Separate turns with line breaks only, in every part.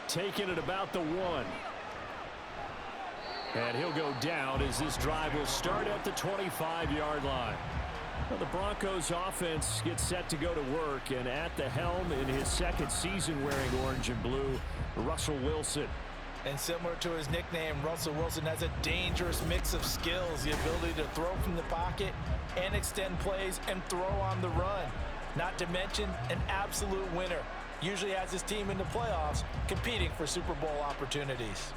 taking it about the 1. And he'll go down as this drive will start at the 25-yard line. Well, the Broncos offense gets set to go to work, and at the helm in his second season wearing orange and blue, Russell Wilson.
And similar to his nickname, Russell Wilson has a dangerous mix of skills, the ability to throw from the pocket and extend plays and throw on the run. Not to mention an absolute winner. Usually has his team in the playoffs competing for Super Bowl opportunities.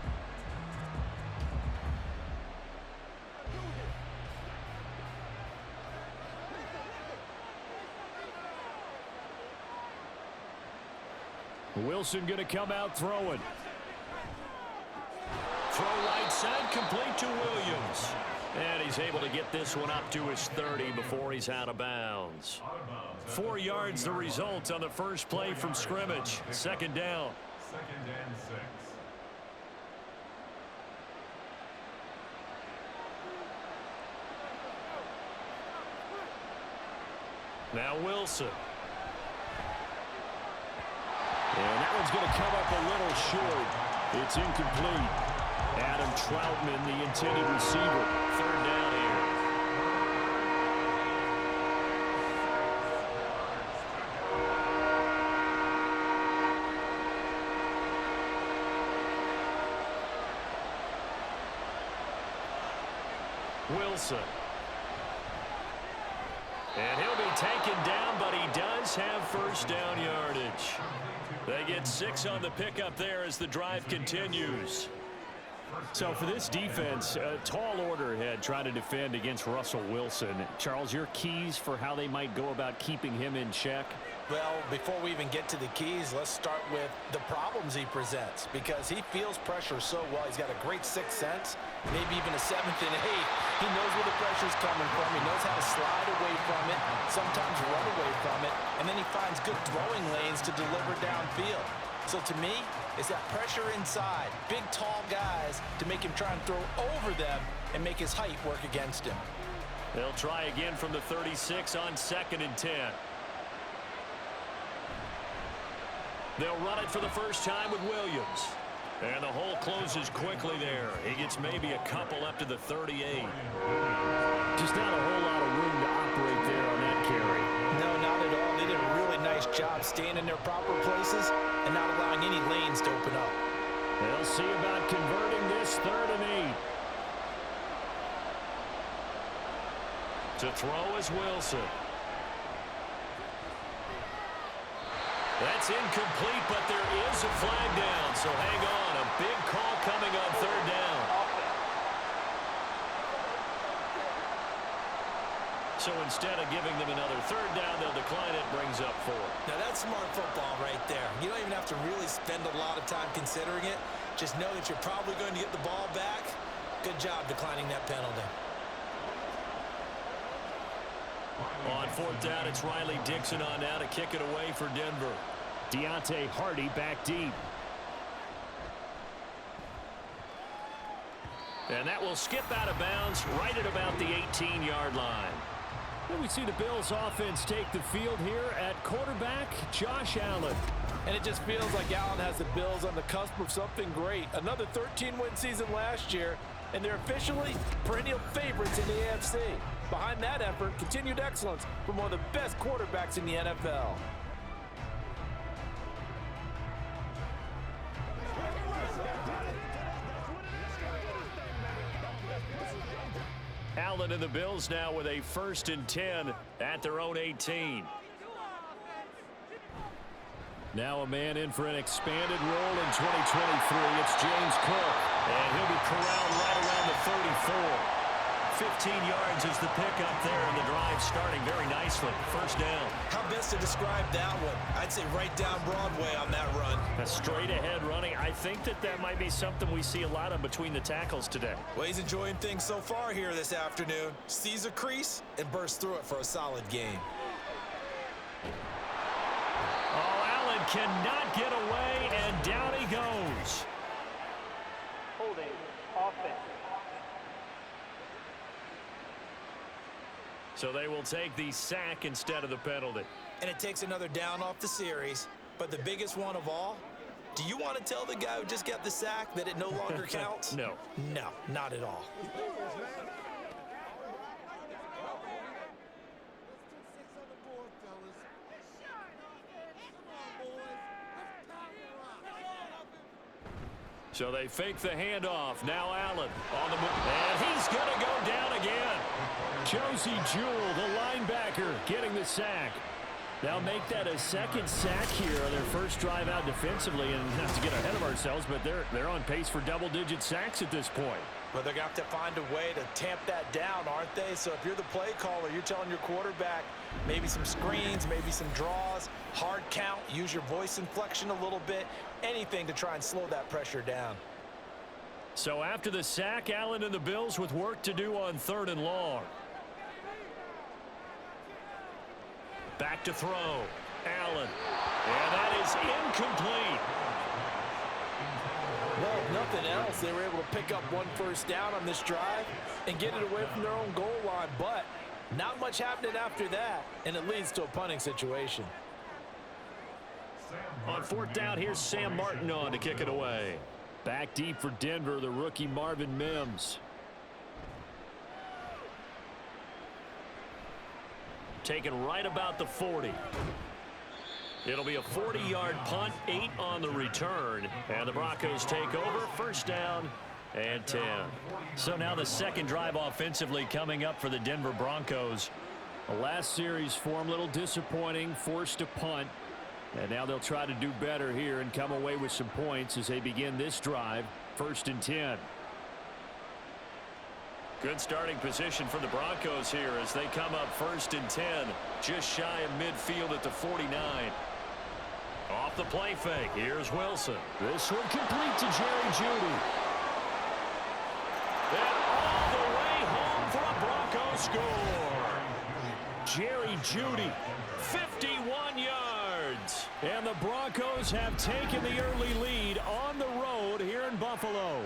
Wilson going to come out throwing. Throw right side, complete to Williams. And he's able to get this one up to his 30 before he's out of bounds. 4 yards the result on the first play from scrimmage. Second down.
Second and 6.
Now Wilson. And that one's going to come up a little short. It's incomplete. Adam Troutman, the intended receiver. Third down here. Wilson. And he'll be taken down, but he does have first down yardage. They get 6 on the pickup there as the drive continues. So for this defense, a tall order ahead trying to defend against Russell Wilson. Charles, your keys for how they might go about keeping him in check?
Well, before we even get to the keys, let's start with the problems he presents, because he feels pressure so well. He's got a great sixth sense, maybe even a seventh and eighth. He knows where the pressure's coming from. He knows how to slide away from it, sometimes run away from it, and then he finds good throwing lanes to deliver downfield. So to me, it's that pressure inside, big, tall guys to make him try and throw over them and make his height work against him.
They'll try again from the 36 on 2nd and 10. They'll run it for the first time with Williams. And the hole closes quickly there. He gets maybe a couple up to the 38. Just not a whole lot of room to operate there on that carry.
No, not at all. They did a really nice job staying in their proper places and not allowing any lanes to open up.
They'll see about converting this 3rd and 8. To throw is Wilson. That's incomplete, but there is a flag down, so hang on. A big call coming on 3rd down. So instead of giving them another 3rd down, they'll decline it, brings up 4.
Now that's smart football right there. You don't even have to really spend a lot of time considering it. Just know that you're probably going to get the ball back. Good job declining that penalty.
On 4th down, it's Riley Dixon on now to kick it away for Denver. Deontay Hardy back deep. And that will skip out of bounds right at about the 18-yard line. And we see the Bills offense take the field here at quarterback, Josh Allen.
And it just feels like Allen has the Bills on the cusp of something great. Another 13-win season last year, and they're officially perennial favorites in the AFC. Behind that effort, continued excellence from one of the best quarterbacks in the NFL.
Allen and the Bills now with a 1st and 10 at their own 18. Now a man in for an expanded role in 2023. It's James Cook. And he'll be corralled right around the 34. 15 yards is the pickup there, and the drive starting very nicely. First down.
How best to describe that one? I'd say right down Broadway on that run.
A straight ahead running. I think that might be something we see a lot of between the tackles today.
Well, he's enjoying things so far here this afternoon. Sees a crease and bursts through it for a solid game.
Oh, Allen cannot get away, and down he goes.
Holding offense.
So they will take the sack instead of the penalty.
And it takes another down off the series. But the biggest one of all, Do you want to tell the guy who just got the sack that it no longer counts?
No.
No, not at all.
So they fake the handoff. Now Allen on the move. And he's going to go down again. Josie Jewell, the linebacker, getting the sack. They'll make that a second sack here on their first drive out defensively, and not to get ahead of ourselves, but they're on pace for double-digit sacks at this point.
But they're going to have to find a way to tamp that down, aren't they? So if you're the play caller, you're telling your quarterback maybe some screens, maybe some draws, hard count, use your voice inflection a little bit, anything to try and slow that pressure down.
So after the sack, Allen and the Bills with work to do on 3rd and long. Back to throw. Allen. And that is incomplete.
Well, if nothing else, they were able to pick up 1 first down on this drive and get it away from their own goal line. But not much happening after that, and it leads to a punting situation.
On 4th down, here's Sam Martin on to kick it away. Back deep for Denver, the rookie Marvin Mims. Taken right about the 40. It'll be a 40-yard punt, 8 on the return, and the Broncos take over. 1st down and 10. So now the second drive offensively coming up for the Denver Broncos. The last series for them, a little disappointing, forced a punt, and now they'll try to do better here and come away with some points as they begin this drive. 1st and 10. Good starting position for the Broncos here as they come up 1st and 10, just shy of midfield at the 49. Off the play fake, here's Wilson. This one complete to Jerry Jeudy. And all the way home for a Broncos score. Jerry Jeudy, 51 yards. And the Broncos have taken the early lead on the road here in Buffalo.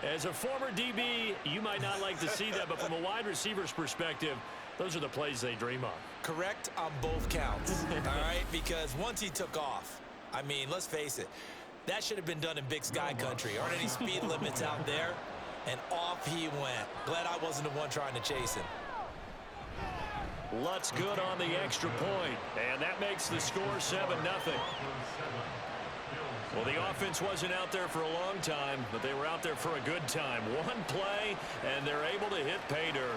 As a former DB, you might not like to see that, but from a wide receiver's perspective, those are the plays they dream of.
Correct on both counts, all right? Because once he took off, I mean, let's face it, that should have been done in Big Sky country. Aren't any speed limits out there? And off he went. Glad I wasn't the one trying to chase him.
Lutz good on the extra point, and that makes the score 7-0. Well, the offense wasn't out there for a long time, but they were out there for a good time. One play, and they're able to hit pay dirt.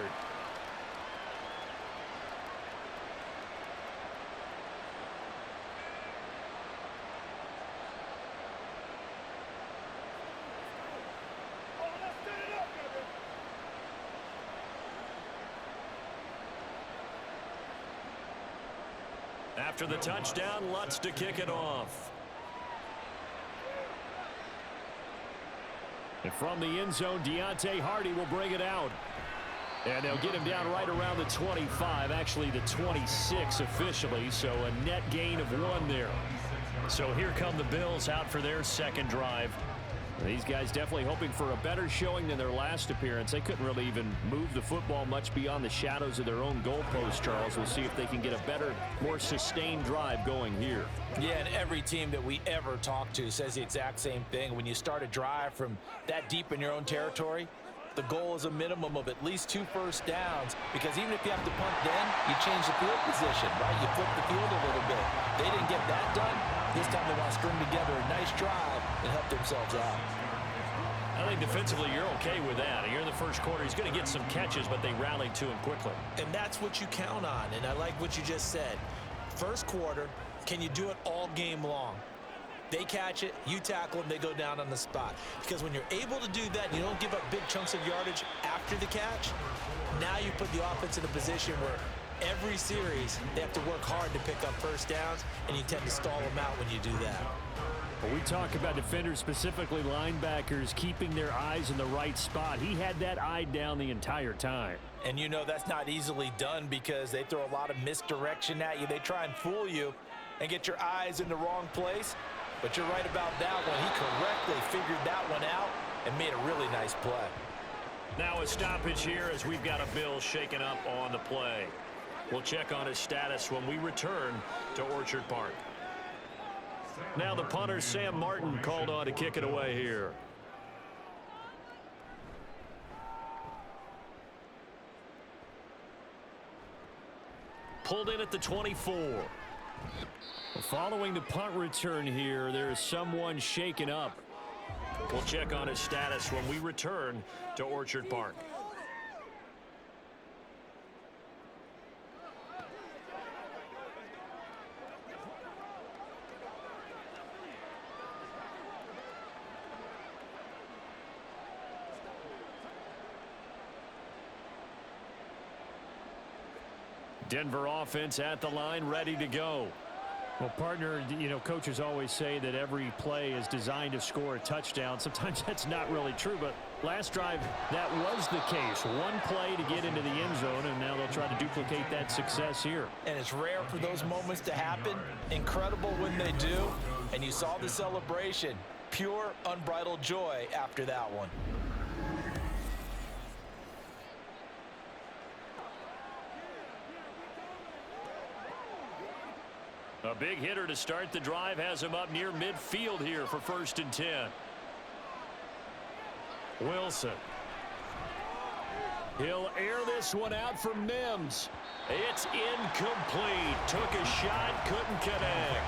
After the touchdown, Lutz to kick it off. And from the end zone, Deontay Hardy will bring it out. And they'll get him down right around the 25, actually the 26 officially, so a net gain of 1 there. So here come the Bills out for their second drive. These guys definitely hoping for a better showing than their last appearance. They couldn't really even move the football much beyond the shadows of their own goalpost, Charles. We'll see if they can get a better, more sustained drive going here.
Yeah, and every team that we ever talk to says the exact same thing. When you start a drive from that deep in your own territory, the goal is a minimum of at least 2 first downs, because even if you have to punt then, you change the field position, right? You flip the field a little bit. They didn't get that done. This time they want to string together a nice drive and help themselves out.
I think defensively you're okay with that. Here in the first quarter, he's going to get some catches, but they rallied to him quickly.
And that's what you count on, and I like what you just said. First quarter, can you do it all game long? They catch it, you tackle them, they go down on the spot. Because when you're able to do that, you don't give up big chunks of yardage after the catch. Now you put the offense in a position where every series they have to work hard to pick up first downs, and you tend to stall them out when you do that.
Well, we talk about defenders, specifically linebackers, keeping their eyes in the right spot. He had that eye down the entire time.
And you know that's not easily done because they throw a lot of misdirection at you. They try and fool you and get your eyes in the wrong place. But you're right about that one. He correctly figured that one out and made a really nice play.
Now a stoppage here as we've got a Bill shaken up on the play. We'll check on his status when we return to Orchard Park. Now the punter, Sam Martin, called on to kick it away here. Pulled in at the 24. Following the punt return here, there is someone shaken up. We'll check on his status when we return to Orchard Park. Denver offense at the line, ready to go.
Well, partner, coaches always say that every play is designed to score a touchdown. Sometimes that's not really true, but last drive, that was the case. One play to get into the end zone, and now they'll try to duplicate that success here.
And it's rare for those moments to happen. Incredible when they do. And you saw the celebration. Pure, unbridled joy after that one.
A big hitter to start the drive has him up near midfield here for 1st and 10. Wilson. He'll air this one out for Mims. It's incomplete. Took a shot, couldn't connect.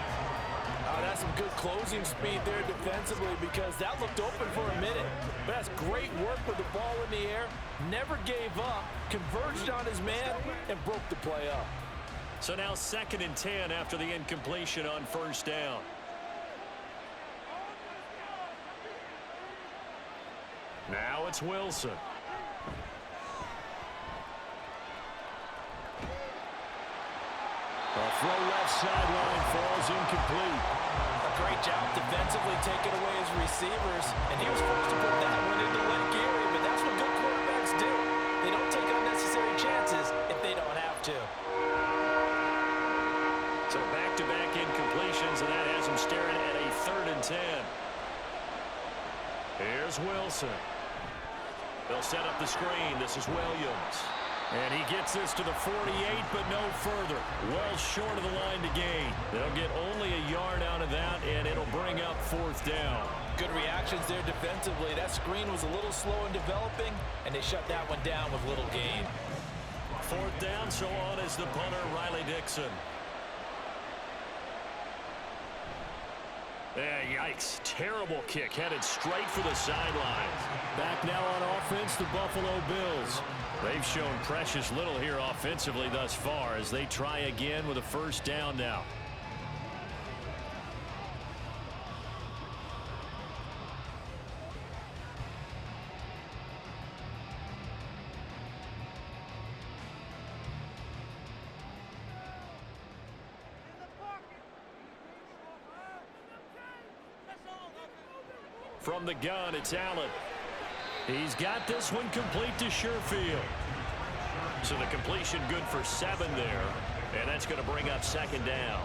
That's some good closing speed there defensively because that looked open for a minute. But that's great work with the ball in the air. Never gave up, converged on his man, and broke the play up.
So now 2nd and 10 after the incompletion on 1st down. Now it's Wilson. A throw left sideline falls incomplete.
A great job defensively taking away his receivers, and he was forced to put that one into Lake Erie, but that's what good quarterbacks do. They don't take unnecessary chances if they don't have to.
So back-to-back incompletions, and that has him staring at a 3rd and 10. Here's Wilson. They'll set up the screen. This is Williams. And he gets this to the 48, but no further. Well short of the line to gain. They'll get only a yard out of that, and it'll bring up 4th down.
Good reactions there defensively. That screen was a little slow in developing, and they shut that one down with little gain.
4th down, so on is the punter, Riley Dixon. Yikes. Terrible kick. Headed straight for the sidelines.
Back now on offense, the Buffalo Bills.
They've shown precious little here offensively thus far as they try again with a 1st down now. From the gun, it's Allen. He's got this one complete to Sherfield. So the completion good for 7 there. And that's going to bring up 2nd down.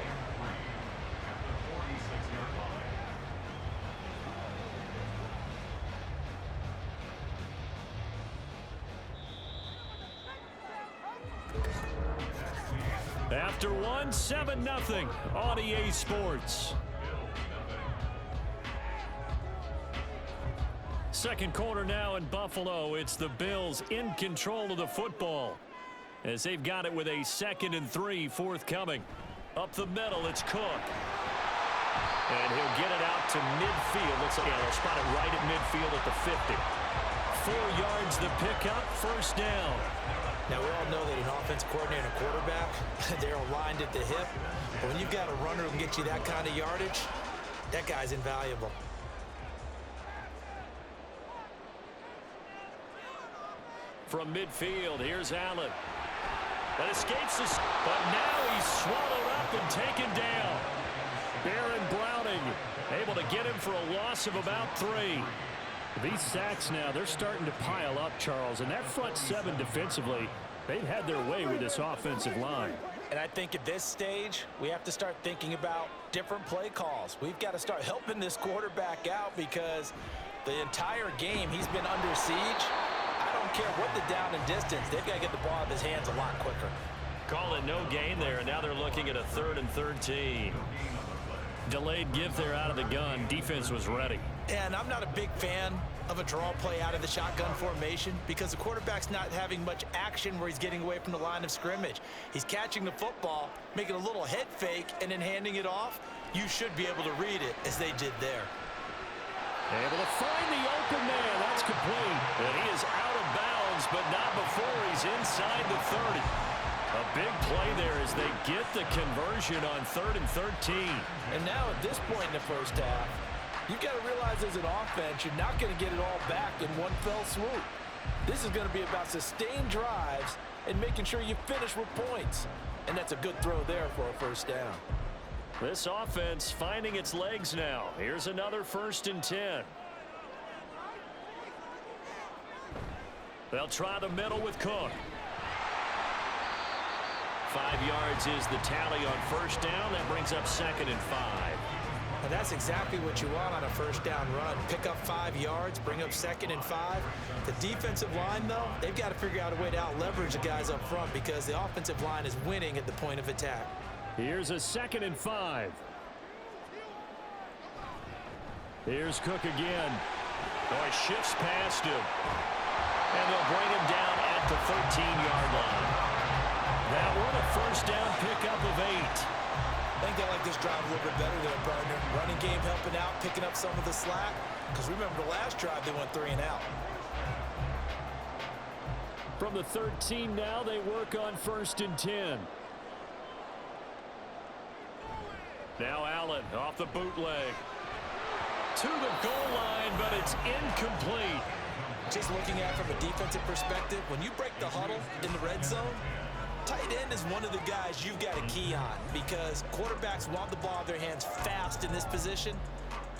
After one, 7-0 on EA Sports. Second quarter now in Buffalo. It's the Bills in control of the football as they've got it with a 2nd and 3 forthcoming. Up the middle, it's Cook. And he'll get it out to midfield. They'll spot it right at midfield at the 50. 4 yards the pickup, 1st down.
Now, we all know that an offense coordinator and a quarterback, they're aligned at the hip. But when you've got a runner who can get you that kind of yardage, that guy's invaluable.
From midfield, here's Allen. That escapes us, but now he's swallowed up and taken down. Baron Browning able to get him for a loss of about 3.
These sacks now, they're starting to pile up, Charles. And that front 7 defensively, they've had their way with this offensive line.
And I think at this stage, we have to start thinking about different play calls. We've got to start helping this quarterback out because the entire game he's been under siege. I don't care what the down and distance. They've got to get the ball out of his hands a lot quicker.
Call it no gain there, and now they're looking at a 3rd and 13. Delayed give there out of the gun. Defense was ready.
And I'm not a big fan of a draw play out of the shotgun formation because the quarterback's not having much action where he's getting away from the line of scrimmage. He's catching the football, making a little head fake, and then handing it off. You should be able to read it as they did there.
Able to find the open man. That's complete. And he is out of bounds, but not before he's inside the 30. A big play there as they get the conversion on 3rd and 13.
And now at this point in the first half, you've got to realize as an offense, you're not going to get it all back in one fell swoop. This is going to be about sustained drives and making sure you finish with points. And that's a good throw there for a first down.
This offense finding its legs now. Here's another 1st and 10. They'll try the middle with Cook. 5 yards is the tally on 1st down. That brings up 2nd and 5.
And that's exactly what you want on a first down run. Pick up 5 yards, bring up 2nd and 5. The defensive line, though, they've got to figure out a way to out-leverage the guys up front because the offensive line is winning at the point of attack.
Here's a 2nd and 5. Here's Cook again.
Oh, he shifts past him. And they'll bring him down at the 13-yard line. That one a 1st down pickup of 8.
I think they like this drive a little bit better than a partner. Running game helping out, picking up some of the slack. Because remember the last drive, they went 3 and out.
From the 13 now, they work on 1st and 10.
Now Allen off the bootleg. To the goal line, but it's incomplete.
Just looking at it from a defensive perspective, when you break the huddle in the red zone, tight end is one of the guys you've got to key on because quarterbacks want the ball in their hands fast in this position,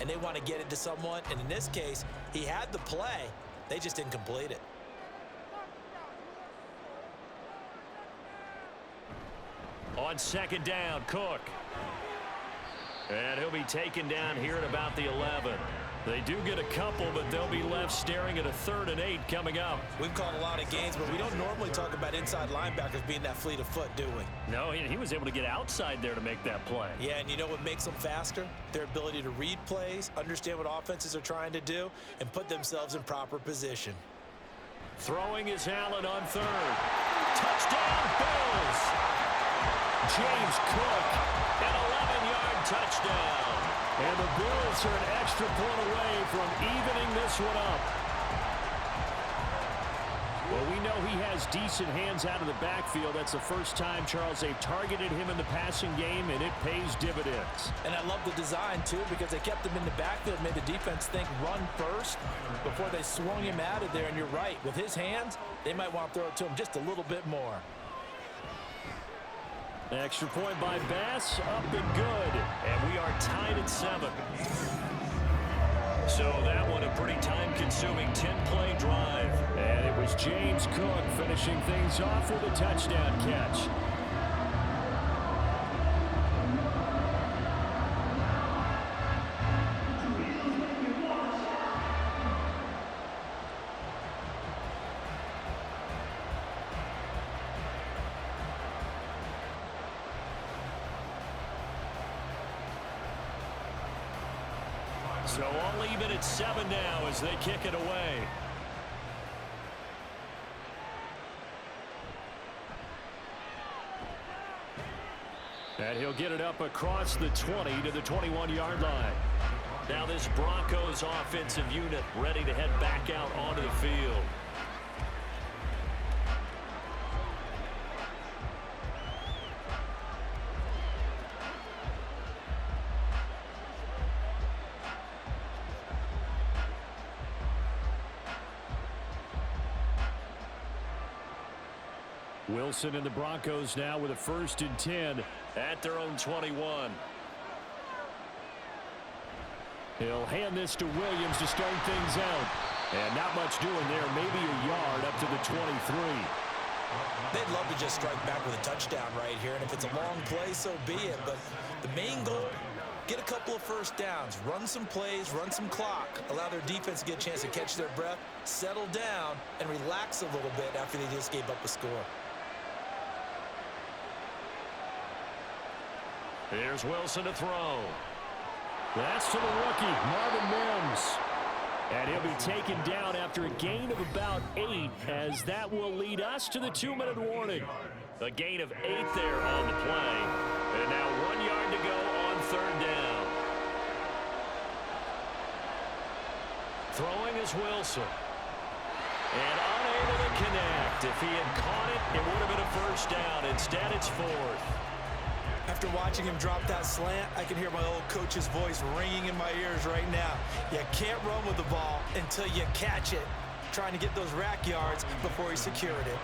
and they want to get it to someone. And in this case, he had the play. They just didn't complete it.
On 2nd down, Cook. And he'll be taken down here at about the 11. They do get a couple, but they'll be left staring at a 3rd and 8 coming up.
We've called a lot of games, but we don't normally talk about inside linebackers being that fleet of foot, do we?
No, he was able to get outside there to make that play.
Yeah, and you know what makes them faster? Their ability to read plays, understand what offenses are trying to do, and put themselves in proper position.
Throwing is Allen on 3rd. Touchdown, Bills! James Cook, an 11-yard touchdown.
And the Bills are an extra point away from evening this one up. Well, we know he has decent hands out of the backfield. That's the first time, Charles, they've targeted him in the passing game, and it pays dividends.
And I love the design, too, because they kept him in the backfield, made the defense think run first before they swung him out of there. And you're right, with his hands, they might want to throw it to him just a little bit more.
Extra point by Bass, up and good.
And we are tied at 7. So that one a pretty time-consuming 10-play drive.
And it was James Cook finishing things off with a touchdown catch.
So all even at 7 now as they kick it away.
And he'll get it up across the 20 to the 21-yard line.
Now this Broncos offensive unit ready to head back out onto the field.
Wilson and the Broncos now with a 1st and 10
at their own 21.
He'll hand this to Williams to start things out. And not much doing there, maybe a yard up to the 23.
They'd love to just strike back with a touchdown right here, and if it's a long play, so be it. But the main goal, get a couple of first downs, run some plays, run some clock, allow their defense to get a chance to catch their breath, settle down, and relax a little bit after they just gave up a score.
Here's Wilson to throw.
That's to the rookie, Marvin Mims. And he'll be taken down after a gain of about 8, as that will lead us to the 2-minute warning. A gain of 8 there on the play. And now 1 yard to go on 3rd down. Throwing is Wilson. And unable to connect. If he had caught it, it would have been a 1st down. Instead, it's 4th.
After watching him drop that slant, I can hear my old coach's voice ringing in my ears right now. You can't run with the ball until you catch it. Trying to get those rack yards before he secured it.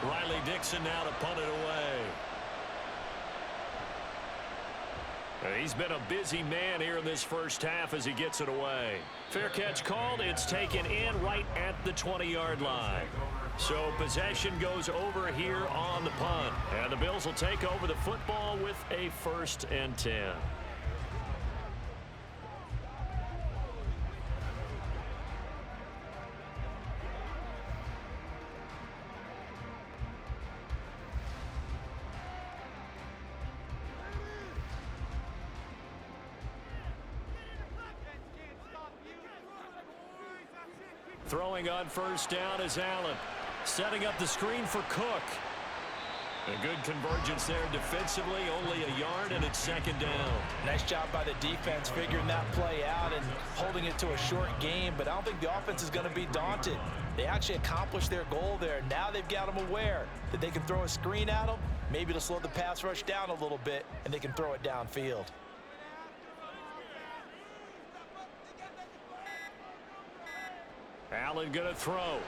Riley Dixon now to punt it away. He's been a busy man here in this first half as he gets it away. Fair catch called. It's taken in right at the 20-yard line. So possession goes over here on the punt. And the Bills will take over the football with a 1st and 10. Throwing on 1st down is Allen. Setting up the screen for Cook. A good convergence there defensively. Only a yard, and it's 2nd down.
Nice job by the defense figuring that play out and holding it to a short game. But I don't think the offense is going to be daunted. They actually accomplished their goal there. Now they've got them aware that they can throw a screen at them. Maybe to slow the pass rush down a little bit, and they can throw it downfield.
Allen going to throw.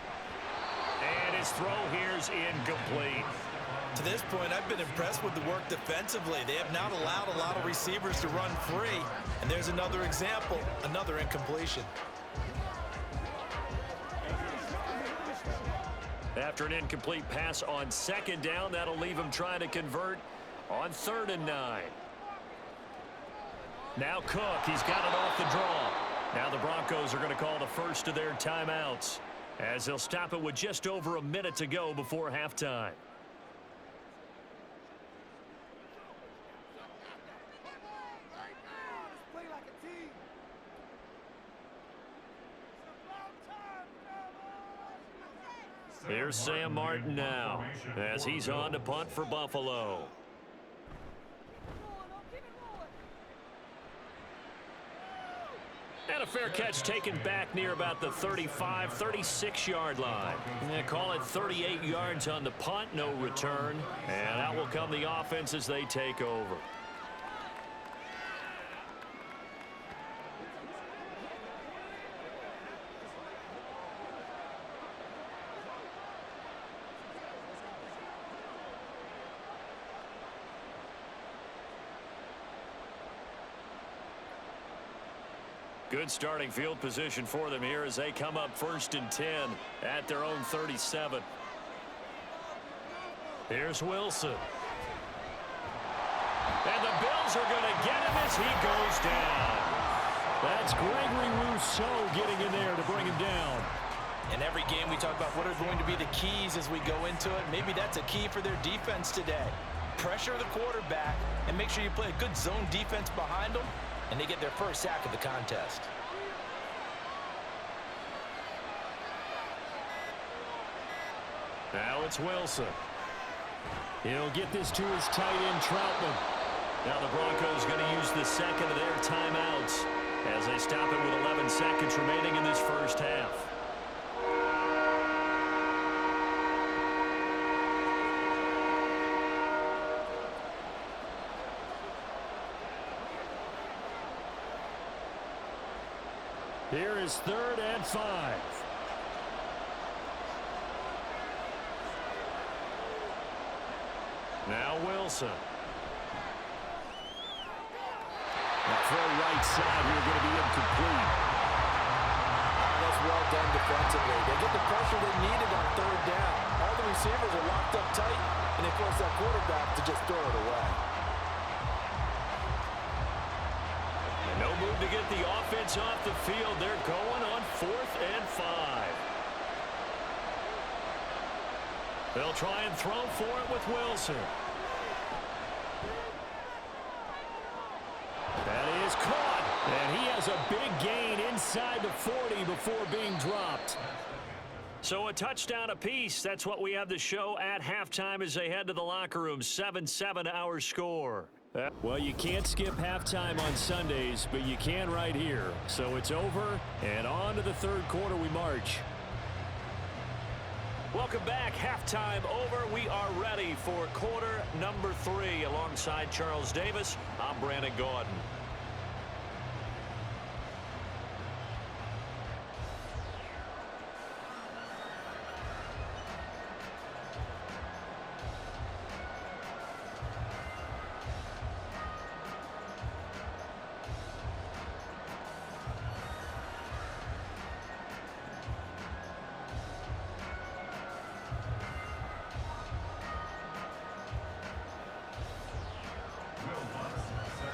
And his throw here's incomplete.
To this point, I've been impressed with the work defensively. They have not allowed a lot of receivers to run free. And there's another example, another incompletion.
After an incomplete pass on 2nd down, that'll leave him trying to convert on 3rd and 9. Now Cook, he's got it off the draw. Now the Broncos are going to call the first of their timeouts, as they'll stop it with just over a minute to go before halftime. Here's Sam Martin now, as he's on to punt for Buffalo. And a fair catch taken back near about the 35, 36-yard line. They call it 38 yards on the punt, no return. And out will come the offense as they take over. Good starting field position for them here as they come up 1st and 10 at their own 37. Here's Wilson. And the Bills are going to get him as he goes down. That's Gregory Rousseau getting in there to bring him down.
In every game we talk about what are going to be the keys as we go into it. Maybe that's a key for their defense today. Pressure the quarterback and make sure you play a good zone defense behind them, and they get their first sack of the contest.
Now it's Wilson. He'll get this to his tight end, Troutman.
Now the Broncos going to use the 2nd of their timeouts as they stop it with 11 seconds remaining in this first half.
Here is 3rd and 5.
Now Wilson.
The throw right side here going to be incomplete.
That's well done defensively. They get the pressure they needed on 3rd down. All the receivers are locked up tight, and they force that quarterback to just throw it away.
No move to get the offense off the field. They're going on 4th and 5. They'll try and throw for it with Wilson. That is caught.
And he has a big gain inside the 40 before being dropped.
So a touchdown apiece. That's what we have to show at halftime as they head to the locker room. 7-7 our score.
Well, you can't skip halftime on Sundays, but you can right here. So it's over, and on to the third quarter we march.
Welcome back. Halftime over. We are ready for quarter number 3. Alongside Charles Davis, I'm Brandon Gordon.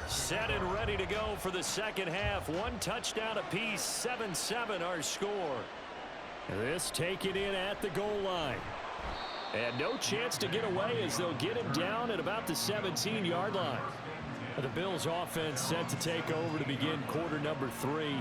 Set and ready to go for the second half. One touchdown apiece. 7-7 our score.
This taken in at the goal line. And no chance to get away as they'll get him down at about the 17-yard line. The Bills offense set to take over to begin quarter number 3.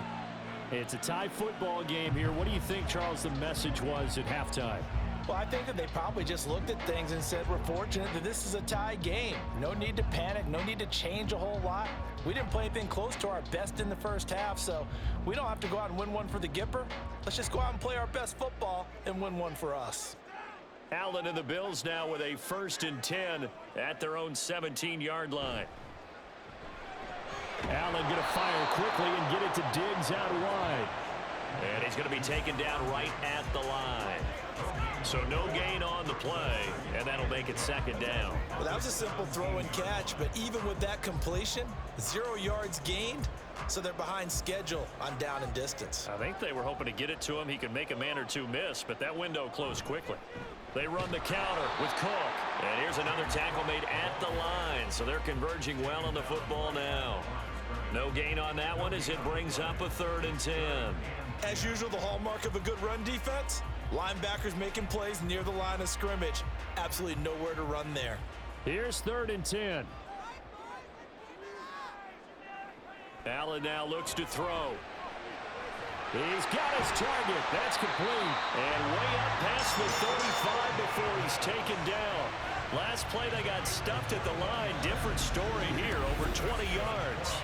It's a tie football game here. What do you think, Charles, the message was at halftime?
Well, I think that they probably just looked at things and said, we're fortunate that this is a tie game. No need to panic. No need to change a whole lot. We didn't play anything close to our best in the first half, so we don't have to go out and win one for the Gipper. Let's just go out and play our best football and win one for us.
Allen and the Bills now with a 1st and 10 at their own 17-yard line.
Allen going to fire quickly and get it to Diggs out wide.
And he's going to be taken down right at the line. So no gain on the play, and that'll make it 2nd down.
Well, that was a simple throw and catch, but even with that completion, 0 yards gained, so they're behind schedule on down and distance.
I think they were hoping to get it to him. He could make a man or two miss, but that window closed quickly. They run the counter with Cook. And here's another tackle made at the line, so they're converging well on the football now. No gain on that one as it brings up a 3rd and 10.
As usual, the hallmark of a good run defense, linebackers making plays near the line of scrimmage. Absolutely nowhere to run there.
Here's 3rd and 10.
Allen now looks to throw.
He's got his target. That's complete.
And way up past the 35 before he's taken down. Last play they got stuffed at the line. Different story here, over 20 yards.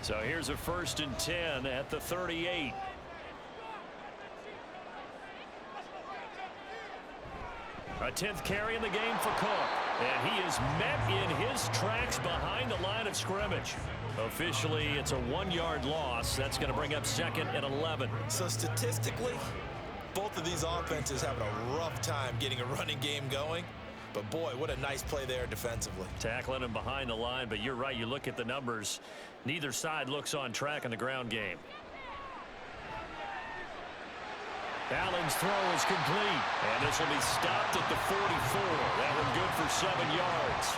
So here's a 1st and 10 at the 38. A 10th carry in the game for Cook. And he is met in his tracks behind the line of scrimmage. Officially, it's a 1-yard loss. That's going to bring up 2nd and 11.
So statistically, both of these offenses having a rough time getting a running game going. But boy, what a nice play there defensively.
Tackling him behind the line, but you're right. You look at the numbers. Neither side looks on track in the ground game.
Allen's throw is complete.
And this will be stopped at the 44. That one good for 7 yards.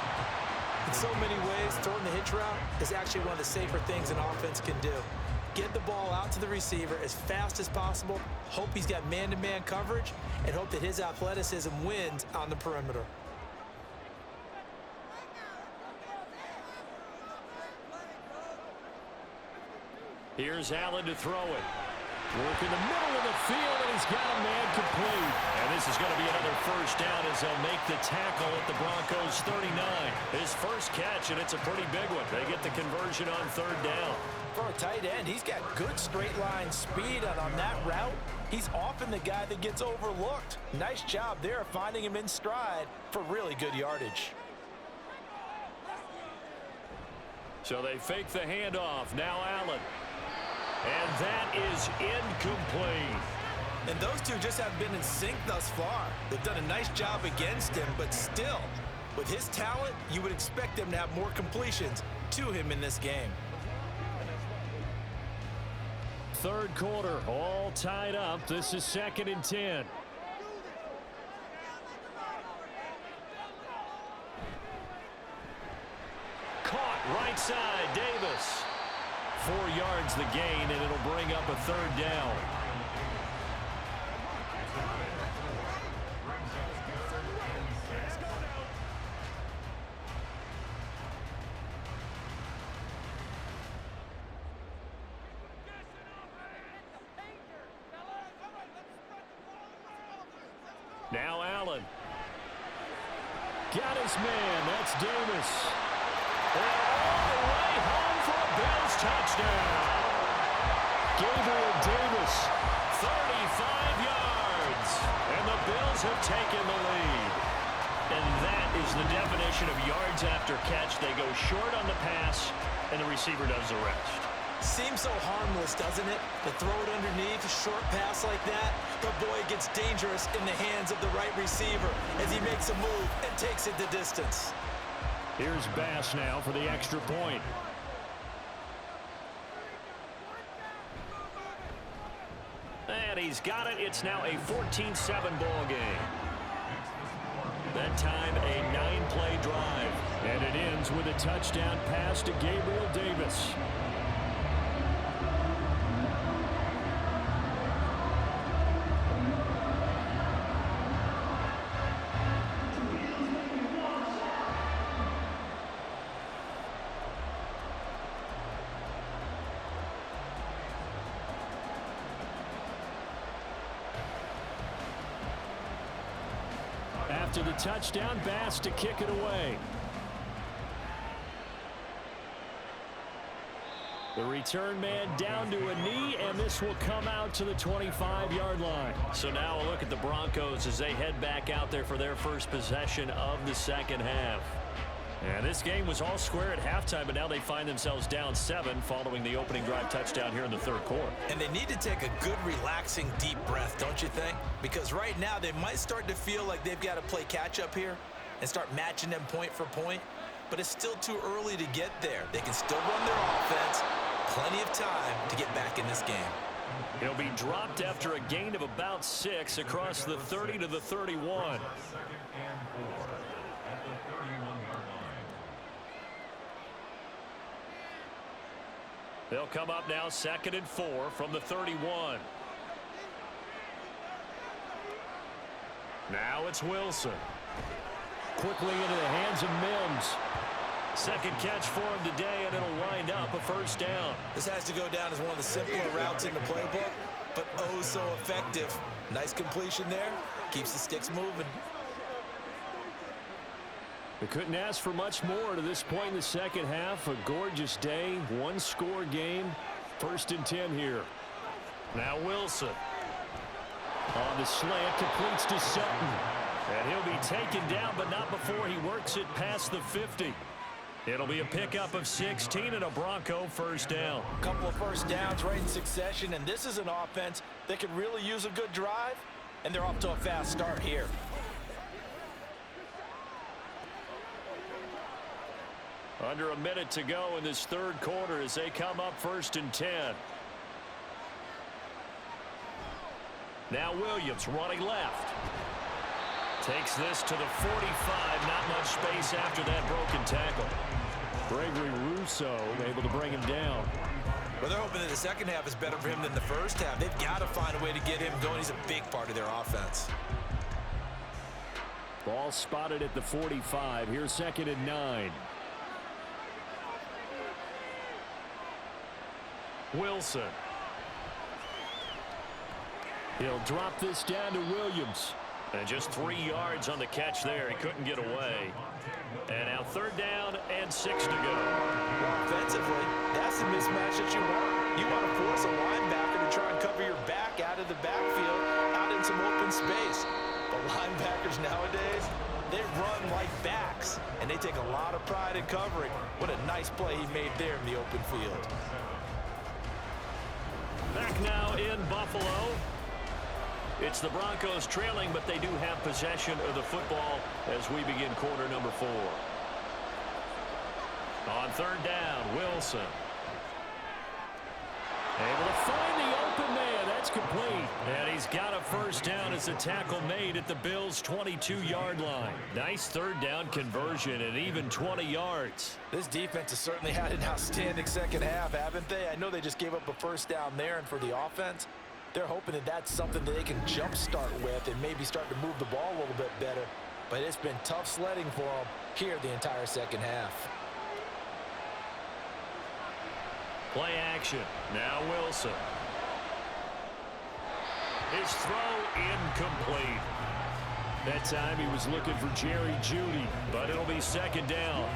In so many ways, throwing the hitch route is actually one of the safer things an offense can do. Get the ball out to the receiver as fast as possible, hope he's got man-to-man coverage, and hope that his athleticism wins on the perimeter.
Here's Allen to throw it.
Work in the middle of the field, and he's got a man complete.
And this is going to be another 1st down as they'll make the tackle at the Broncos 39. His first catch, and it's a pretty big one. They get the conversion on 3rd down.
For a tight end, he's got good straight line speed, and on that route, he's often the guy that gets overlooked. Nice job there finding him in stride for really good yardage.
So they fake the handoff. Now Allen. And that is incomplete.
And those two just haven't been in sync thus far. They've done a nice job against him, but still, with his talent, you would expect them to have more completions to him in this game.
3rd quarter, all tied up. This is 2nd and 10.
Caught right side, Davis. 4 yards the gain, and it'll bring up a third down. Now Allen. Got his man. That's Davis. And all the way home for a Bills touchdown. Gabriel Davis, 35 yards. And the Bills have taken the lead. And that is the definition of yards after catch. They go short on the pass, and the receiver does the rest.
Seems so harmless, doesn't it? To throw it underneath, a short pass like that. But boy, it gets dangerous in the hands of the right receiver as he makes a move and takes it the distance.
Here's Bass now for the extra point.
And he's got it. It's now a 14-7 ball game. That time, a 9-play drive.
And it ends with a touchdown pass to Gabriel Davis. After the touchdown, Bass to kick it away. The return man down to a knee, and this will come out to the 25-yard line.
So now a look at the Broncos as they head back out there for their first possession of the second half. And this game was all square at halftime, but now they find themselves down 7 following the opening drive touchdown here in the third quarter.
And they need to take a good, relaxing, deep breath, don't you think? Because right now they might start to feel like they've got to play catch-up here and start matching them point for point. But it's still too early to get there. They can still run their offense. Plenty of time to get back in this game.
He'll be dropped after a gain of about 6 across the 30 to the 31. They'll come up now 2nd and 4 from the 31. Now it's Wilson.
Quickly into the hands of Mims.
Second catch for him today, and it'll wind up a first down.
This has to go down as one of the simpler routes in the playbook, but oh so effective. Nice completion there. Keeps the sticks moving.
They couldn't ask for much more to this point in the second half. A gorgeous day, one-score game. 1st and 10 here.
Now Wilson.
On the slant, completes to Sutton.
And he'll be taken down, but not before he works it past the 50. It'll be a pickup of 16 and a Bronco first down.
A couple of first downs right in succession, and this is an offense that could really use a good drive, and they're off to a fast start here.
Under a minute to go in this third quarter as they come up 1st and 10. Now Williams running left. Takes this to the 45. Not much space after that broken tackle.
Gregory Rousseau able to bring him down.
Well, they're hoping that the second half is better for him than the first half. They've got to find a way to get him going. He's a big part of their offense.
Ball spotted at the 45. Here's 2nd and 9.
Wilson.
He'll drop this down to Williams.
And just 3 yards on the catch there. He couldn't get away. And now 3rd down and 6 to go.
Offensively, that's the mismatch that you want. You want to force a linebacker to try and cover your back out of the backfield, out in some open space. But linebackers nowadays, they run like backs, and they take a lot of pride in covering. What a nice play he made there in the open field.
Back now in Buffalo. It's the Broncos trailing, but they do have possession of the football as we begin quarter number 4. On 3rd down, Wilson. Able to find the open man. That's
complete.
And he's got a first down as a tackle made at the Bills' 22-yard line. Nice third down conversion and even 20 yards.
This defense has certainly had an outstanding second half, haven't they? I know they just gave up a first down there, and for the offense, they're hoping that that's something that they can jumpstart with and maybe start to move the ball a little bit better. But it's been tough sledding for them here the entire second half.
Play action. Now Wilson. His throw incomplete. That time he was looking for Jerry Jeudy, but it'll be second down.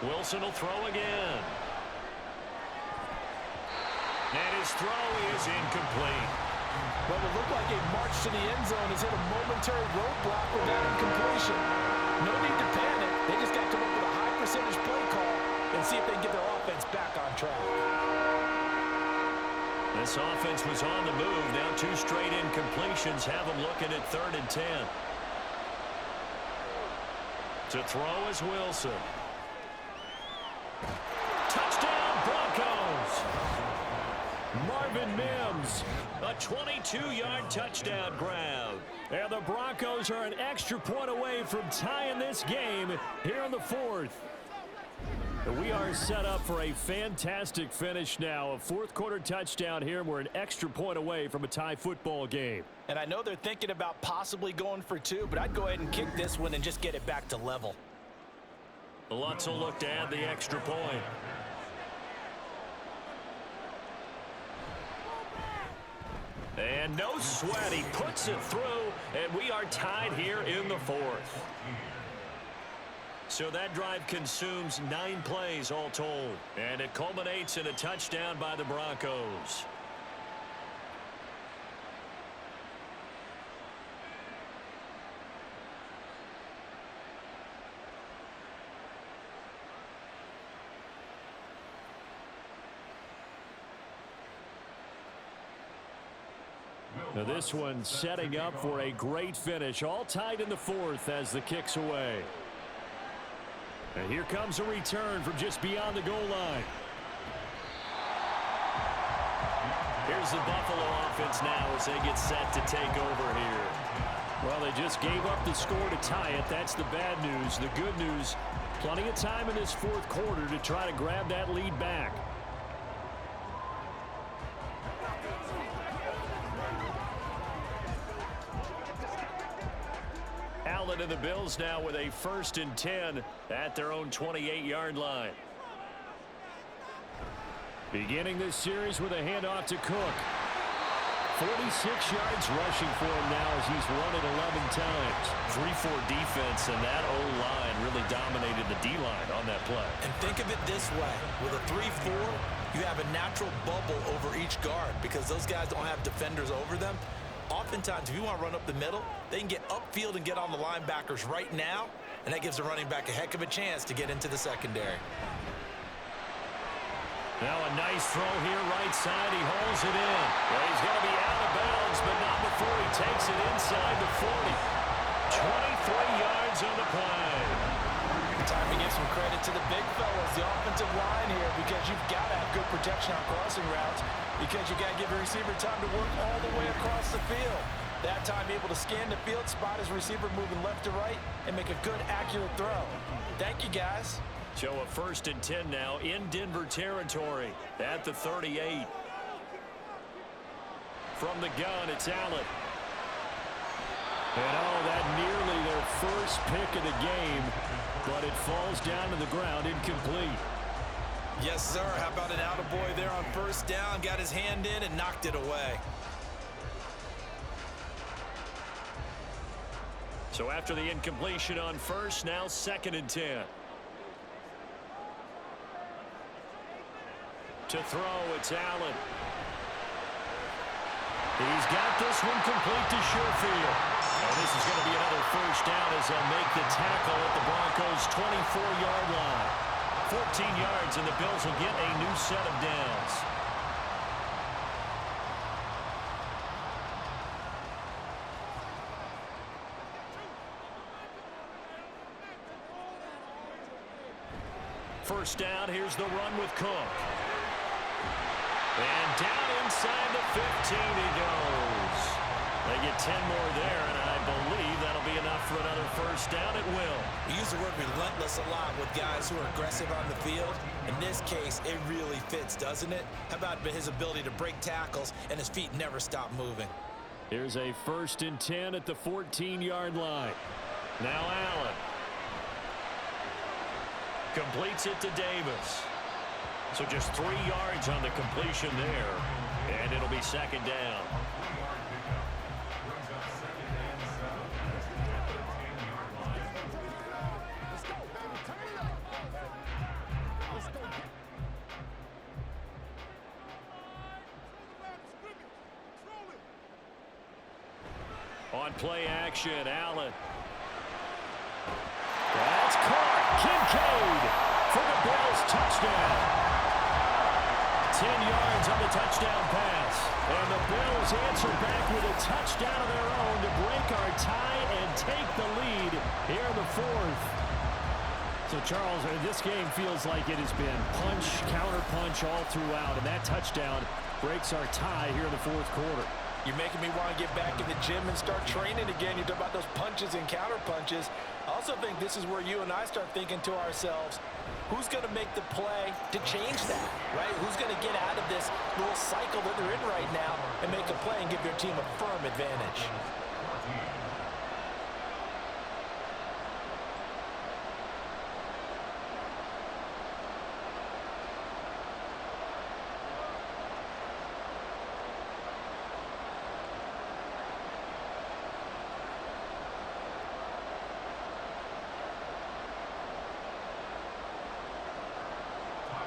Wilson will throw again. And his throw is incomplete.
Well, it looked like a march to the end zone has hit a momentary roadblock with that incompletion. No need to panic. They just got to come up with a high percentage play call and see if they can get their offense back on track.
This offense was on the move. Now 2 straight incompletions have them looking at 3rd and 10. To throw is Wilson. Touchdown, Broncos! Marvin Mims, a 22-yard touchdown grab.
And the Broncos are an extra point away from tying this game here in the 4th. We are set up for a fantastic finish now. A 4th-quarter touchdown here, and we're an extra point away from a tie football game.
And I know they're thinking about possibly going for 2, but I'd go ahead and kick this one and just get it back to level.
Lutz will look to add the extra point. And no sweat, he puts it through, and we are tied here in the 4th. So that drive consumes 9 plays all told, and it culminates in a touchdown by the Broncos.
Now this one setting up for a great finish. All tied in the 4th as the kick's away. And here comes a return from just beyond the goal line.
Here's the Buffalo offense now as they get set to take over here.
Well, they just gave up the score to tie it. That's the bad news. The good news, plenty of time in this 4th quarter to try to grab that lead back.
Allen and the Bills now with a 1st and 10 at their own 28-yard line.
Beginning this series with a handoff to Cook. 46 yards rushing for him now as he's run it 11 times.
3-4 defense, and that O-line really dominated the D-line on that play.
And think of it this way. With a 3-4, you have a natural bubble over each guard because those guys don't have defenders over them. Oftentimes, if you want to run up the middle, they can get upfield and get on the linebackers right now, and that gives the running back a heck of a chance to get into the secondary.
Now a nice throw here, right side. He holds it in. Well, he's going to be out of bounds, but not before he takes it inside the 40. 23 yards on the play.
Time to give some credit to the big fellas, the offensive line here, because you've got to have good protection on crossing routes because you got to give your receiver time to work all the way across the field. That time able to scan the field, spot his receiver moving left to right, and make a good, accurate throw. Thank you, guys.
So a 1st and 10 now in Denver territory at the 38. From the gun, it's Allen.
And oh, that nearly their first pick of the game, but it falls down to the ground incomplete.
Yes, sir. How about an attaboy there on 1st down? Got his hand in and knocked it away.
So after the incompletion on 1st, now 2nd and 10. To throw, it's Allen. He's got this one complete to Sherfield. And this is going to be another 1st down as they'll make the tackle at the Broncos' 24-yard line. 14 yards, and the Bills will get a new set of downs. first down. Here's the run with Cook. And down inside the 15 he goes. They get 10 more there, and I believe that'll be enough for another first down. It will.
We use the word relentless a lot with guys who are aggressive on the field. In this case, it really fits, doesn't it? How about his ability to break tackles and his feet never stop moving?
Here's a 1st and 10 at the 14-yard line. Now Allen. Completes it to Davis. So just 3 yards on the completion there, and it'll be 2nd down. On play action, Allen. That's caught. Kincaid for the Bills touchdown. 10 yards on the touchdown pass. And the Bills answer back with a touchdown of their own to break our tie and take the lead here in the 4th. So, Charles, this game feels like it has been punch, counter-punch all throughout. And that touchdown breaks our tie here in the 4th quarter.
You're making me want to get back in the gym and start training again. You talk about those punches and counter punches. I also think this is where you and I start thinking to ourselves, who's going to make the play to change that, right? Who's going to get out of this little cycle that they're in right now and make a play and give their team a firm advantage?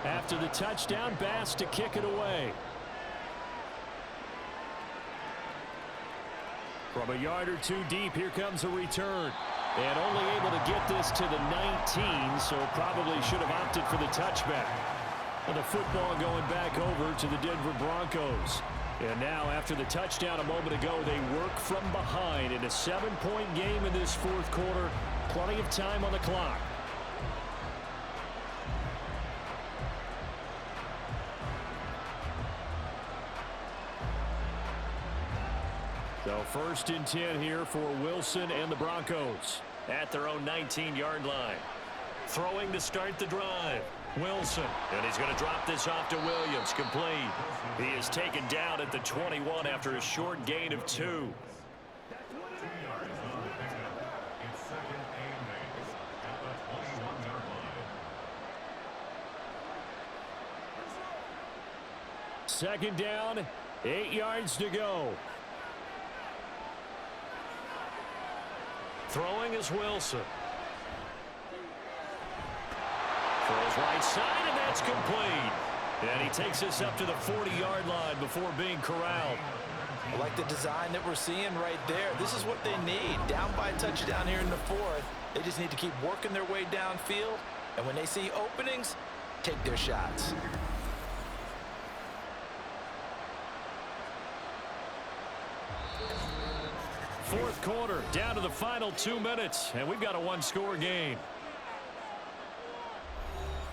After the touchdown, Bass to kick it away. From a yard or two deep, here comes a return. And only able to get this to the 19, so probably should have opted for the touchback. And the football going back over to the Denver Broncos. And now, after the touchdown a moment ago, they work from behind in a 7-point game in this 4th quarter. Plenty of time on the clock. So 1st and 10 here for Wilson and the Broncos at their own 19-yard line. Throwing to start the drive. Wilson, and he's going to drop this off to Williams. Complete. He is taken down at the 21 after a short gain of 2. Second down, 8 yards to go. Throwing is Wilson. Throws right side, and that's complete. And he takes us up to the 40-yard line before being corralled.
I like the design that we're seeing right there. This is what they need. Down by a touchdown here in the 4th. They just need to keep working their way downfield. And when they see openings, take their shots.
Fourth quarter, down to the final 2 minutes, and we've got a 1-score game.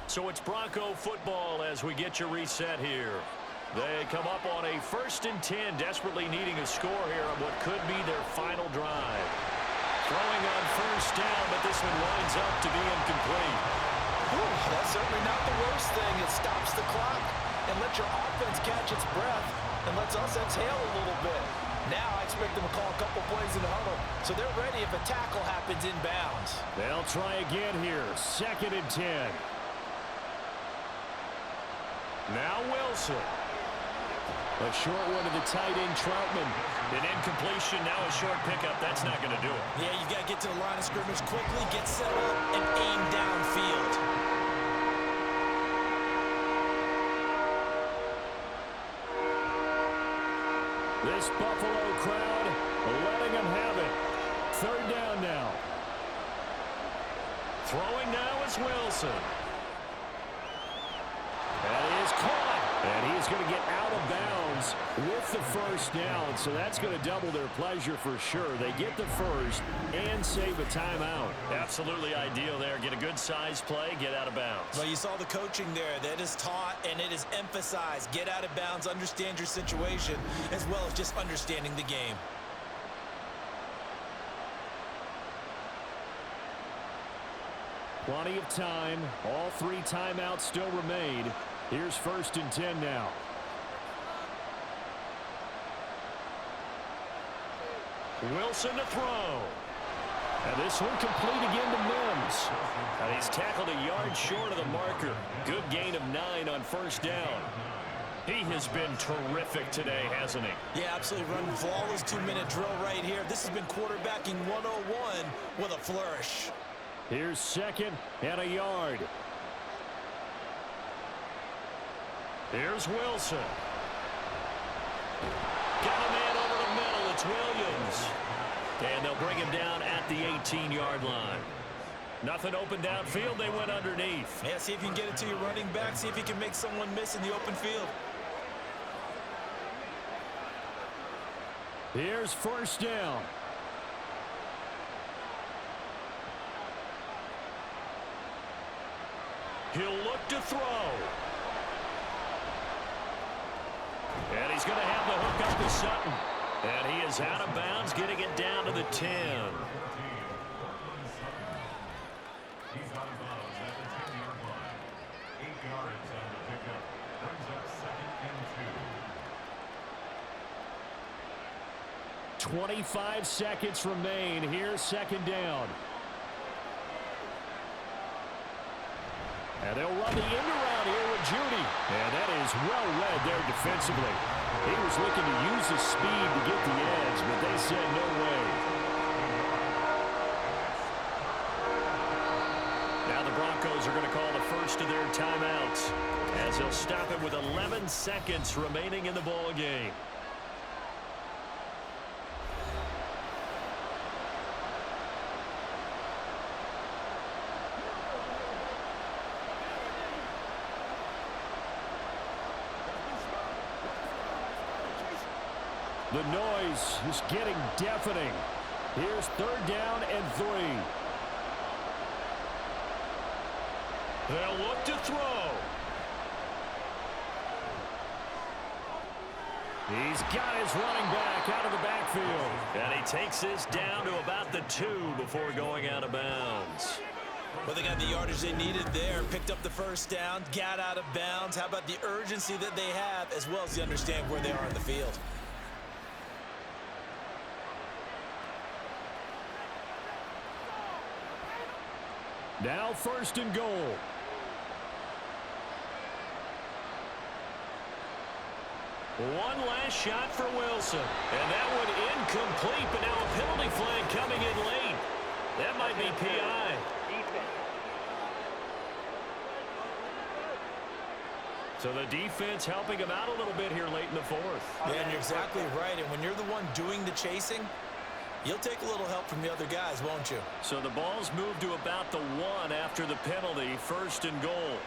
So it's Bronco football as we get your reset here. They come up on a 1st and 10, desperately needing a score here on what could be their final drive. Throwing on 1st down, but this one winds up to be incomplete.
Ooh, that's certainly not the worst thing. It stops the clock and lets your offense catch its breath and lets us exhale a little bit. Now I expect them to call a couple plays in the huddle, so they're ready if a tackle happens inbounds.
They'll try again here. 2nd and 10. Now Wilson. A short one to the tight end, Troutman. An incompletion, now a short pickup. That's not going to do it.
Yeah, you've got to get to the line of scrimmage quickly, get set up, and aim downfield.
This Buffalo crowd letting them have it. 3rd down now. Throwing now is Wilson. That is caught. And he's going to get out of bounds
Browns with the first down, so that's going to double their pleasure for sure. They get the first and save a timeout.
Absolutely ideal there. Get a good size play, get out of bounds.
Well, you saw the coaching there. That is taught and it is emphasized. Get out of bounds, understand your situation, as well as just understanding the game.
Plenty of time. All 3 timeouts still remain. Here's 1st and 10 now.
Wilson to throw. And this one complete again to Mims. And he's tackled a yard short of the marker. Good gain of 9 on 1st down. He has been terrific today, hasn't he?
Yeah, absolutely. Running flawless 2-minute drill right here. This has been quarterbacking 101 with a flourish.
Here's 2nd and a yard.
Here's Wilson. Got a man over the middle. It's Williams. And they'll bring him down at the 18-yard line. Nothing open downfield. They went underneath.
Yeah, see if you can get it to your running back. See if you can make someone miss in the open field.
Here's 1st down.
He'll look to throw. And he's going to have the hook up to Sutton. And he is out of bounds, getting it down to the 10.
He's out of bounds at the 10-yard line. 8 yards on the pickup. Brings up 2nd and 2.
25 seconds remain. Here's 2nd down. And they'll run the end around here with Judy. And that is well read there defensively. He was looking to use his speed to get the edge, but they said no way.
Now the Broncos are going to call the first of their timeouts as they'll stop it with 11 seconds remaining in the ball game.
The noise is getting deafening. Here's 3rd down and 3.
They'll look to throw.
He's got his running back out of the backfield.
And he takes this down to about the 2 before going out of bounds.
Well, they got the yardage they needed there, picked up the 1st down, got out of bounds. How about the urgency that they have, as well as they understand where they are in the field.
Now 1st and goal.
One last shot for Wilson. And that one incomplete, but now a penalty flag coming in late. That might be PI. So the defense helping him out a little bit here late in the 4th.
Yeah, and you're exactly right. And when you're the one doing the chasing, you'll take a little help from the other guys, won't you?
So the ball's moved to about the 1 after the penalty. 1st and goal.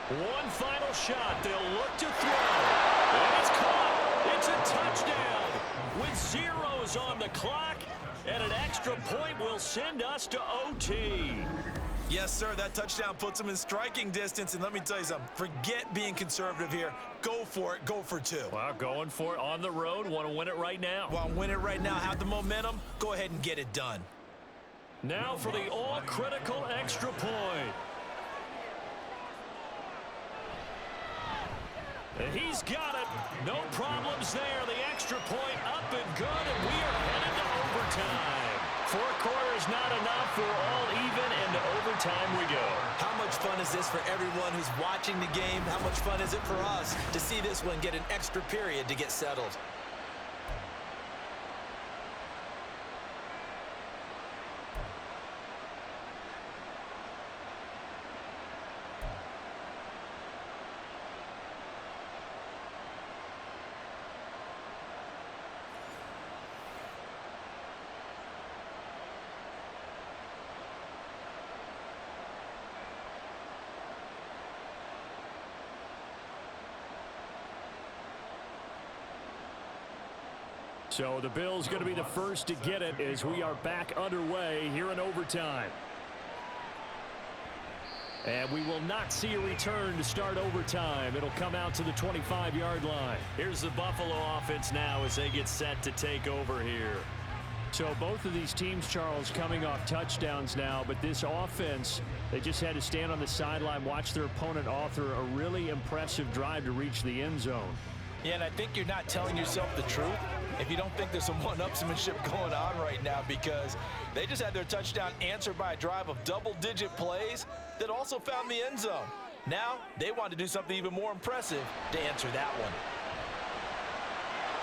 One final shot. They'll look to throw. And it's caught. It's a touchdown with zeros on the clock. And an extra point will send us to OT.
Yes, sir. That touchdown puts them in striking distance. And let me tell you something. Forget being conservative here. Go for it. Go for 2.
Well, going for it on the road. Want to win it right now.
Want to win it right now. Have the momentum. Go ahead and get it done.
Now for the all-critical extra point. And he's got it. No problems there. The extra point up and good, and we are headed to overtime. 4 quarters not enough. We're all even, and to overtime we go.
How much fun is this for everyone who's watching the game? How much fun is it for us to see this one get an extra period to get settled?
So the Bills going to be the first to get it as we are back underway here in overtime. And we will not see a return to start overtime. It'll come out to the 25-yard line.
Here's the Buffalo offense now as they get set to take over here.
So both of these teams, Charles, coming off touchdowns now, but this offense, they just had to stand on the sideline, watch their opponent author a really impressive drive to reach the end zone.
Yeah, and I think you're not telling yourself the truth if you don't think there's some one-upsmanship going on right now, because they just had their touchdown answered by a drive of double-digit plays that also found the end zone. Now, they want to do something even more impressive to answer that one.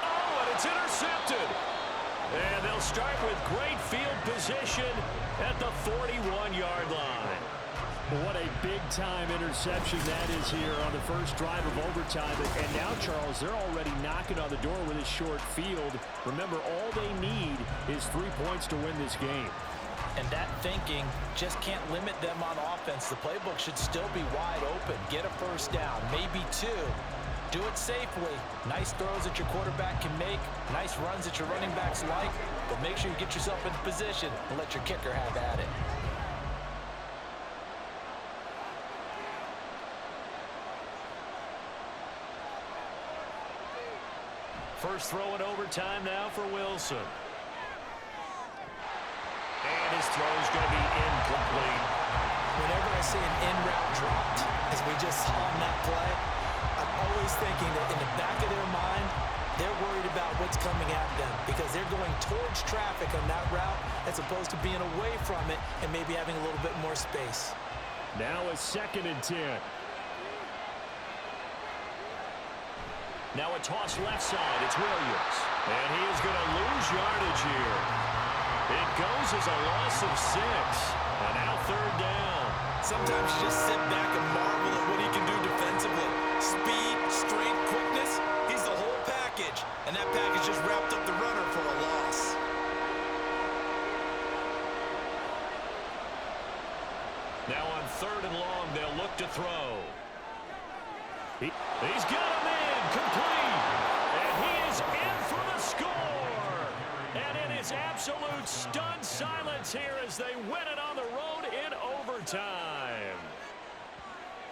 Oh, and it's intercepted. And they'll start with great field position at the 41-yard line.
What a big-time interception that is here on the first drive of overtime. And now, Charles, they're already knocking on the door with a short field. Remember, all they need is 3 points to win this game.
And that thinking just can't limit them on offense. The playbook should still be wide open. Get a first down, maybe 2. Do it safely. Nice throws that your quarterback can make. Nice runs that your running backs like. But make sure you get yourself into position and let your kicker have at it.
First throw in overtime now for Wilson. And his throw's going to be incomplete.
Whenever I see an in route dropped, as we just saw on that play, I'm always thinking that in the back of their mind, they're worried about what's coming at them because they're going towards traffic on that route as opposed to being away from it and maybe having a little bit more space.
Now a 2nd and 10.
Now a toss left side. It's Williams. And he is going to lose yardage here. It goes as a loss of 6. And now 3rd down.
Sometimes you just sit back and marvel at what he can do defensively. Speed, strength, quickness. He's the whole package. And that package just wrapped up the runner for a loss.
Now on 3rd and long, they'll look to throw. He's got him in, complete. And he is in for the score. And it is absolute stunned silence here as they win it on the road in overtime.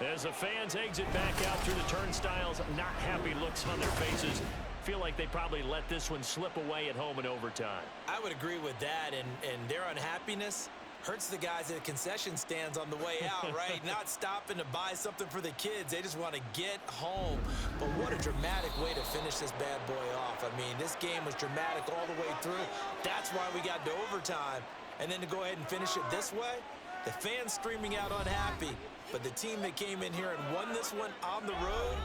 As the fans exit back out through the turnstiles, not happy looks on their faces. Feel like they probably let this one slip away at home in overtime.
I would agree with that, and their unhappiness hurts the guys at the concession stands on the way out, right? Not stopping to buy something for the kids. They just want to get home. But what a dramatic way to finish this bad boy off. I mean, this game was dramatic all the way through. That's why we got to overtime. And then to go ahead and finish it this way, the fans streaming out unhappy. But the team that came in here and won this one on the road